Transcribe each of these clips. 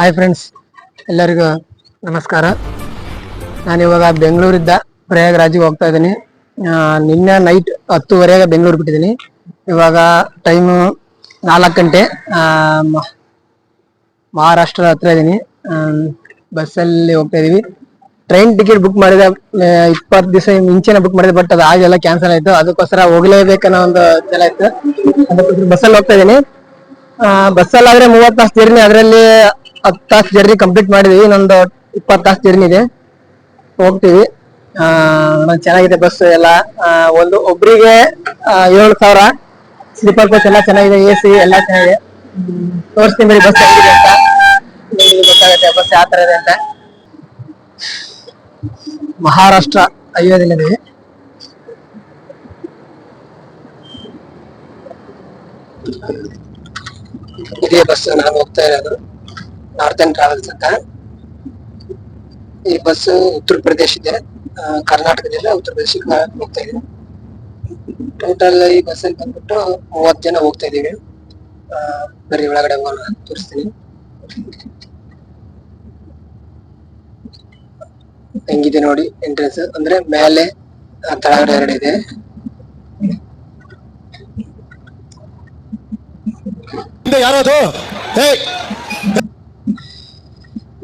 Hi friends, ಎಲ್ಲರಿಗೂ ನಮಸ್ಕಾರ. ನಾನಿವಾಗ ಬೆಂಗಳೂರಿಂದ ಪ್ರಯಾಗರಾಜಿಗೆ ಹೋಗ್ತಾ ಇದ್ದೀನಿ. ನಿನ್ನೆ ನೈಟ್ 10:30 ಬೆಂಗಳೂರು ಬಿಟ್ಟಿದ್ದೀನಿ. ಇವಾಗ ಟೈಮು 4 ಗಂಟೆ. ಮಹಾರಾಷ್ಟ್ರ ಹತ್ರ ಇದ್ದೀನಿ. ಬಸ್ಸಲ್ಲಿ ಹೋಗ್ತಾ ಇದೀವಿ. ಟ್ರೈನ್ ಟಿಕೆಟ್ ಬುಕ್ ಮಾಡಿದೆ 20 ದಿವಸ ಮುಂಚೆನೆ ಬುಕ್ ಮಾಡಿದೆ, ಬಟ್ ಅದು ಆಗೆಲ್ಲ ಕ್ಯಾನ್ಸಲ್ ಆಯ್ತು. ಅದಕ್ಕೋಸ್ಕರ ಹೋಗ್ಲೇಬೇಕನ್ನೋ ಒಂದು ಛಲ ಇತ್ತು. ಅದಕ್ಕೋಸ್ಕರ ಬಸ್ಸಲ್ಲಿ ಹೋಗ್ತಾ ಇದೀನಿ. ಬಸ್ಸಲ್ಲಿ ಆದ್ರೆ 30 ತಾಸು ಜರ್ನಿ, ಅದರಲ್ಲಿ 10 ತಾಸು ಜರ್ನಿ ಕಂಪ್ಲೀಟ್ ಮಾಡಿದೀವಿ. ಇನ್ನೊಂದು 20 ತಾಸು ಜರ್ನಿ ಇದೆ. ಹೋಗ್ತೀವಿ. ಚೆನ್ನಾಗಿದೆ ಬಸ್ ಎಲ್ಲ. ಒಬ್ರಿಗೆ 7,000. ಸ್ಲೀಪರ್ ಕೋಚ್ ಎಲ್ಲ ಚೆನ್ನಾಗಿದೆ, AC ಎಲ್ಲ ಚೆನ್ನಾಗಿದೆ. ತೋರಿಸ್ತೀನಿ ಬರೀ ಬಸ್ ಹೇಗಿದೆ ಅಂತ, ಗೊತ್ತಾಗುತ್ತೆ ಬಸ್ ಯಾವ ತರ ಇದೆ ಅಂತ. ಮಹಾರಾಷ್ಟ್ರ ಅಯೋಧ್ಯೆಯಲ್ಲಿದೆ. ಇದೇ ಬಸ್ ನಾನು ಹೋಗ್ತಾ ಇರೋದು, ನಾರ್ತನ್ ಟ್ರಾವೆಲ್ಸ್ ಅಂತ. ಈ ಬಸ್ ಉತ್ತರ ಪ್ರದೇಶ ಇದೆ, ಕರ್ನಾಟಕದಿಂದ ಉತ್ತರ ಪ್ರದೇಶಕ್ಕೆ ಹೋಗ್ತಾ ಇದೆ. ಟೋಟಲ್ ಈ ಬಸ್ಸಲ್ಲಿ ಬಂದ್ಬಿಟ್ಟು 30 ಜನ ಹೋಗ್ತಾ ಇದೀವಿ. ಬರೀ ಒಳಗಡೆ ಹೋಗೋಣ, ತೋರಿಸ್ತೀನಿ ಹೆಂಗಿದೆ ನೋಡಿ. ಎಂಟ್ರೆನ್ಸ್ ಅಂದ್ರೆ ಮೇಲೆ ತಳಗಡೆ 2 ಇದೆ.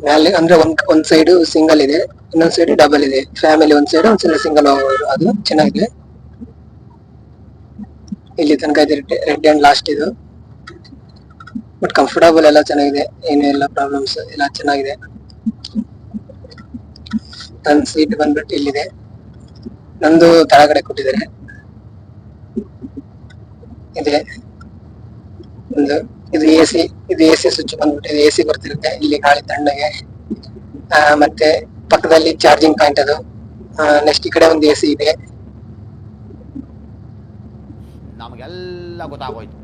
ಮೇಲೆ ಅಂದ್ರೆ ಒಂದ್ ಸೈಡ್ ಸಿಂಗಲ್ ಇದೆ, ಇನ್ನೊಂದ್ ಸೈಡ್ ಡಬಲ್ ಇದೆ. ಫ್ಯಾಮಿಲಿ ಒಂದ್ ಸೈಡ್, ಒಂದ್ ಸೈಡ್ ಸಿಂಗಲ್ ಹೋಗೋರು. ಅದು ಚೆನ್ನಾಗಿದೆ. ಇಲ್ಲಿ ತನಕ ಇದೆ ರೆಡ್ ಅಂಡ್ ಲಾಸ್ಟ್ ಇದು. ಬಟ್ ಕಂಫರ್ಟಬಲ್ ಎಲ್ಲ ಚೆನ್ನಾಗಿದೆ, ಏನು ಎಲ್ಲ ಪ್ರಾಬ್ಲಮ್ಸ್ ಎಲ್ಲ ಚೆನ್ನಾಗಿದೆ. ನನ್ನ ಸೀಟ್ ಬಂದ್ಬಿಟ್ಟು ಇಲ್ಲಿದೆ, ನಂದು ತಳಗಡೆ ಕೊಟ್ಟಿದ್ದಾರೆ. ಇದೆ ಒಂದು ಇದು AC ಸ್ವಿಚ್ ಬಂದ್ಬಿಟ್ಟು ಇದು AC ಬರ್ತಿರುತ್ತೆ ಇಲ್ಲಿ ಗಾಳಿ ತಣ್ಣಗೆ. ಮತ್ತೆ ಪಕ್ಕದಲ್ಲಿ ಚಾರ್ಜಿಂಗ್ ಪಾಯಿಂಟ್ ಅದು. ನೆಕ್ಸ್ಟ್ ಈ ಕಡೆ ಒಂದು AC ಇದೆ. ನಮಗೆಲ್ಲ ಗೊತ್ತಾಗೋಯ್ತು.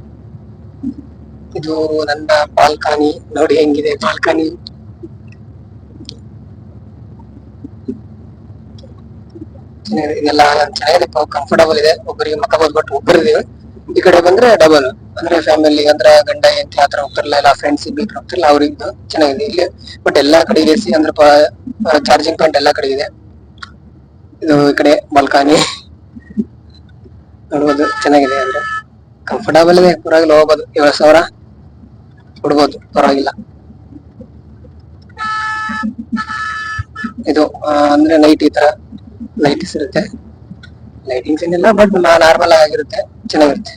ಇದು ನನ್ನ ಬಾಲ್ಕನಿ ನೋಡಿ, ಹೆಂಗಿದೆ ಬಾಲ್ಕನಿ. ಇದೆಲ್ಲ ಚೆನ್ನಾಗಿದೆ, ಕಂಫರ್ಟಬಲ್ ಇದೆ. ಒಬ್ಬರಿಗೆ ಮಕ್ಕ ಬಟ್ ಒಬ್ಬರಿದೆ. ಈ ಕಡೆ ಬಂದ್ರೆ ಡಬಲ್, ಅಂದ್ರೆ ಫ್ಯಾಮಿಲಿ ಅಂದ್ರೆ ಗಂಡ ಹೆಂಡತಿ ಆತರ ಹೋಗ್ತಾರಲ್ಲ, ಎಲ್ಲ ಫ್ರೆಂಡ್ಸ್ ಇಬ್ಬರು ಹೋಗ್ತಾರಲ್ಲ ಅವ್ರಿಗೆ ಚೆನ್ನಾಗಿದೆ ಇಲ್ಲಿ. ಬಟ್ ಎಲ್ಲಾ ಕಡೆ AC ಅಂದ್ರೆ ಚಾರ್ಜಿಂಗ್ ಪಾಯಿಂಟ್ ಎಲ್ಲಾ ಕಡೆ ಇದೆ. ಇದು ಈ ಕಡೆ ಬಾಲ್ಕನಿ ನೋಡ್ಬೋದು, ಚೆನ್ನಾಗಿದೆ. ಅಂದ್ರೆ ಕಂಫರ್ಟಬಲ್ ಇದೆ, ಪರವಾಗಿಲ್ಲ ಹೋಗ್ಬೋದು. 7,000 ಕೊಡ್ಬೋದು, ಪರವಾಗಿಲ್ಲ. ಇದು ಅಂದ್ರೆ ನೈಟ್ ಈ ತರ ಲೈಟಿಂಗ್ಸ್ ಇರುತ್ತೆ. ಲೈಟಿಂಗ್ಸ್ ಏನಿಲ್ಲ, ಬಟ್ ನಾರ್ಮಲ್ ಆಗಿರುತ್ತೆ, ಚೆನ್ನಾಗಿರುತ್ತೆ.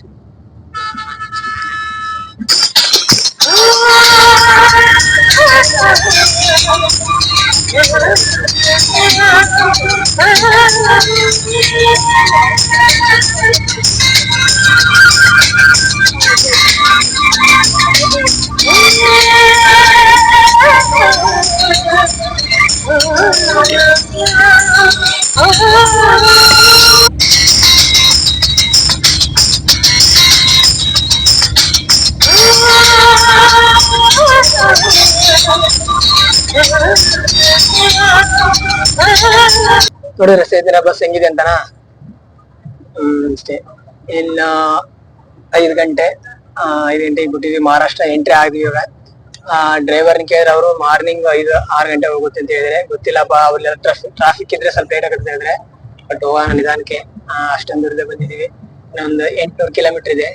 ನೋಡಿದ್ರೆ ಸೇದಿನ ಬಸ್ ಹೆಂಗಿದೆ ಅಂತನಾ. ಅಷ್ಟೇ. ಇನ್ನ 5 ಗಂಟೆ 5 ಗಂಟೆಗೆ ಬಿಟ್ಟಿದ್ವಿ, ಮಹಾರಾಷ್ಟ್ರ ಎಂಟ್ರಿ ಆಗಿದ್ವಿ. ಇವಾಗ ಡ್ರೈವರ್ನ ಕೇಳಿದ್ರೆ ಅವರು ಮಾರ್ನಿಂಗ್ 5-6 ಗಂಟೆ ಹೋಗುತ್ತೆ ಅಂತ ಹೇಳಿದ್ರೆ, ಗೊತ್ತಿಲ್ಲಪ್ಪ ಅವ್ರೆಲ್ಲ ಟ್ರಾಫಿಕ್ ಇದ್ರೆ ಸ್ವಲ್ಪ ಲೇಟ್ ಆಗುತ್ತೆ ಹೇಳಿದ್ರೆ. ಬಟ್ ಹೋಗೋಣ ನಿಧಾನಕ್ಕೆ. ಅಷ್ಟೊಂದು ದೂರದಿಂದ ಬಂದಿದೀವಿ. ಇನ್ನೊಂದು 800 ಕಿಲೋಮೀಟರ್ ಇದೆ.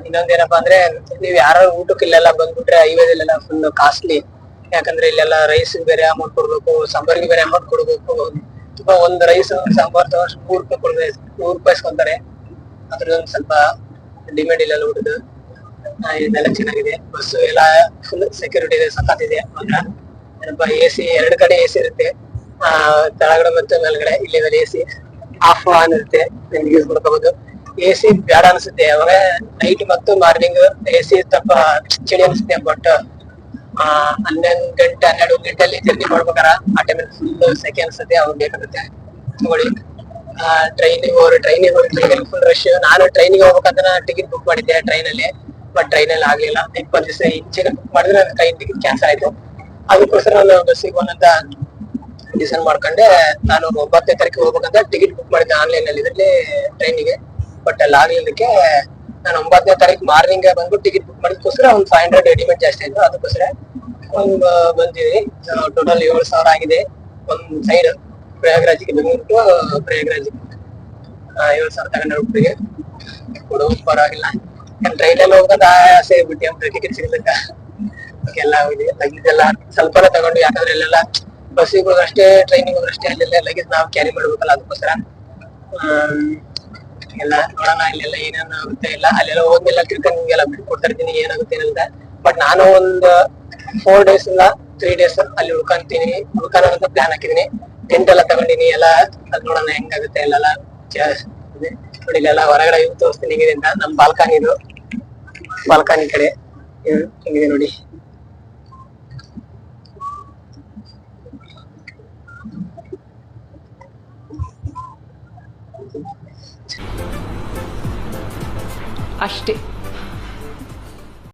ಇನ್ನೊಂದೇನಪ್ಪಾ ಅಂದ್ರೆ, ನೀವ್ ಯಾರು ಊಟಕ್ಕೆ ಇಲ್ಲೆಲ್ಲ ಬಂದ್ಬಿಟ್ರೆ ಹೈವೇದಲ್ಲೆಲ್ಲ ಫುಲ್ ಕಾಸ್ಟ್ಲಿ. ಯಾಕಂದ್ರೆ ಇಲ್ಲೆಲ್ಲ ರೈಸ್ ಬೇರೆ ಅಮೌಂಟ್ ಕೊಡ್ಬೇಕು, ಸಾಂಬಾರ್ಗೆ ಬೇರೆ ಅಮೌಂಟ್ ಕೊಡ್ಬೇಕು. ತುಂಬಾ ಒಂದು ರೈಸ್ ಸಾಂಬಾರ್ ತಗೊಂಡು 3 ರೂಪಾಯಿ ಕೊಡ್ಬೇಕು, 100 ರೂಪಾಯಿ ಇಸ್ಕೊಂತಾರೆ. ಅದ್ರದೊಂದು ಸ್ವಲ್ಪ ಡಿಮ್ಯಾಂಡ್ ಇಲ್ಲ ಊಟದ್ದು. ಇದೆಲ್ಲ ಚೆನ್ನಾಗಿದೆ. ಬಸ್ ಎಲ್ಲ ಫುಲ್ ಸೆಕ್ಯೂರಿಟಿ ಇದೆ, ಸಖತ್ತಿದೆ. ಏನಪ್ಪಾ AC 2 ಕಡೆ AC ಇರುತ್ತೆ, ತಳಗಡೆ ಮತ್ತೆ ಮೇಲ್ಗಡೆ. ಇಲ್ಲಿ AC ಆಫ್ ಆನ್ ಇರುತ್ತೆ, ಯೂಸ್ ಮಾಡ್ಕೋಬಹುದು. AC ಬೇಡ ಅನ್ಸುತ್ತೆ ಅವಾಗ ನೈಟ್ ಮತ್ತು ಮಾರ್ನಿಂಗ್. AC ಸ್ವಲ್ಪ ಚಳಿ ಅನ್ಸುತ್ತೆ, ಬಟ್ 11 ಗಂಟೆ 12 ಗಂಟೆಯಲ್ಲಿ ಜರ್ನಿ ಮಾಡ್ಬೇಕಾರ ಆ ಟೈಮಲ್ಲಿ ಫುಲ್ ಸೆಕೆ ಅನ್ಸುತ್ತೆ, ಅವಾಗ ಬೇಕಾಗುತ್ತೆ ತಗೊಳ್ಳಿ. ಟ್ರೈನಿಗೆ ಹೋಗಿ ಫುಲ್ ರಶ್. ನಾನು ಟ್ರೈನಿಗೆ ಹೋಗ್ಬೇಕಂತ ಟಿಕೆಟ್ ಬುಕ್ ಮಾಡಿದ್ದೆ ಟ್ರೈನಲ್ಲಿ, ಬಟ್ ಟ್ರೈನಲ್ಲಿ ಆಗ್ಲಿಲ್ಲ. 20 ದಿವಸ ಇಂಚಿಗೆ ಬುಕ್ ಮಾಡಿದ್ರೆ ನನ್ನ ಟ್ರೈನ್ ಟಿಕೆಟ್ ಕ್ಯಾನ್ಸಲ್ ಆಯ್ತು. ಅದಕ್ಕೋಸ್ಕರ ನಾನು ಬಸ್ಸಿಗೆ ಹೋಗೋಣಂತ ಡಿಸೈಡ್ ಮಾಡ್ಕೊಂಡೆ. ನಾನು 9ನೇ ತಾರೀಕು ಹೋಗ್ಬೇಕಂತ ಟಿಕೆಟ್ ಬುಕ್ ಮಾಡಿದ್ದೆ ಆನ್ಲೈನ್ ಅಲ್ಲಿ, ಇದರಲ್ಲಿ ಟ್ರೈನಿಗೆ. ಬಟ್ ಅಲ್ಲಿ ಆಗ್ಲಿಲ್ಲದಕ್ಕೆ ನಾನು 9ನೇ ತಾರೀಕು ಮಾರ್ನಿಂಗ್ ಬಂದ್ಬಿಟ್ಟು ಟಿಕೆಟ್ ಬುಕ್ ಮಾಡಿದಕ್ಕೋಸ್ಕರ ಒಂದು 500 ರೆಡಿಮೇಡ್ ಜಾಸ್ತಿ ಆಯ್ತು. ಅದಕ್ಕೋಸ್ಕರ ಒಂದು ಬಂದಿದೆ. ಟೋಟಲ್ 7,000 ಆಗಿದೆ. ಒಂದ್ ಸೈಡ್ ಪ್ರಯಾಗ್ರಾಜ್ಗೆ, ಬೆಂಗಳೂರು ಟು ಪ್ರಯಾಗ್ರಾಜ್ 7,000 ತಗೊಂಡ್ರೆ ಒಬ್ಬರಿಗೆ. ಕೊಡು ಪರವಾಗಿಲ್ಲ. ಟ್ರೈನ್ ಅಲ್ಲಿ ಹೋಗೋದು ಆಸೆ ಬಿಟ್ಟು ಟಿಕೆಟ್ ಸಿಗ್ಲಿಕ್ಕ ಎಲ್ಲ ಲಗೇಜ್ ಸ್ವಲ್ಪನೇ ತಗೊಂಡು, ಯಾಕಂದ್ರೆ ಇಲ್ಲೆಲ್ಲ ಬಸ್ಸಿಗೆ ಹೋದ್ರೆ ಅಷ್ಟೇ, ಟ್ರೈನಿಗೆ ಹೋದ್ರೆ ಅಷ್ಟೇ, ಅಲ್ಲೆಲ್ಲ ಲಗೇಜ್ ನಾವು ಕ್ಯಾರಿ ಮಾಡ್ಬೇಕಲ್ಲ, ಅದಕ್ಕೋಸ್ಕರ ಎಲ್ಲ ನೋಡೋಣ ಇಲ್ಲೆಲ್ಲ ಏನೇನು ಆಗುತ್ತೆ ಇಲ್ಲ. ಅಲ್ಲೆಲ್ಲ ಹೋದ್ಮೇಲೆ ತಿಳ್ಕೊಂಡು ನಿಮ್ಗೆಲ್ಲ ಬಿಟ್ಕೊಡ್ತಾ ಇರ್ತೀನಿ ಏನಾಗುತ್ತೆ ಏನಂತ. ಬಟ್ ನಾನು ಒಂದು 4 days ಇಲ್ಲ 3 days ಅಲ್ಲಿ ಉಳ್ಕೊಂತ ಪ್ಲಾನ್ ಹಾಕಿದೀನಿ. ಟೆಂಟ್ ಎಲ್ಲ ತಗೊಂಡಿನಿ ಎಲ್ಲ. ಅದ್ ನೋಡೋಣ ಹೆಂಗಾಗುತ್ತೆ ಎಲ್ಲ. ನೋಡಿ ಇಲ್ಲೆಲ್ಲ ಹೊರಗಡೆ ತೋರಿಸ್ತೀನಿ ಹೇಗಿದೆ ಅಂತ. ನಮ್ ಬಾಲ್ಕನಿ ಕಡೆ ಹೆಂಗಿದೆ ನೋಡಿ. ಅಷ್ಟೇ.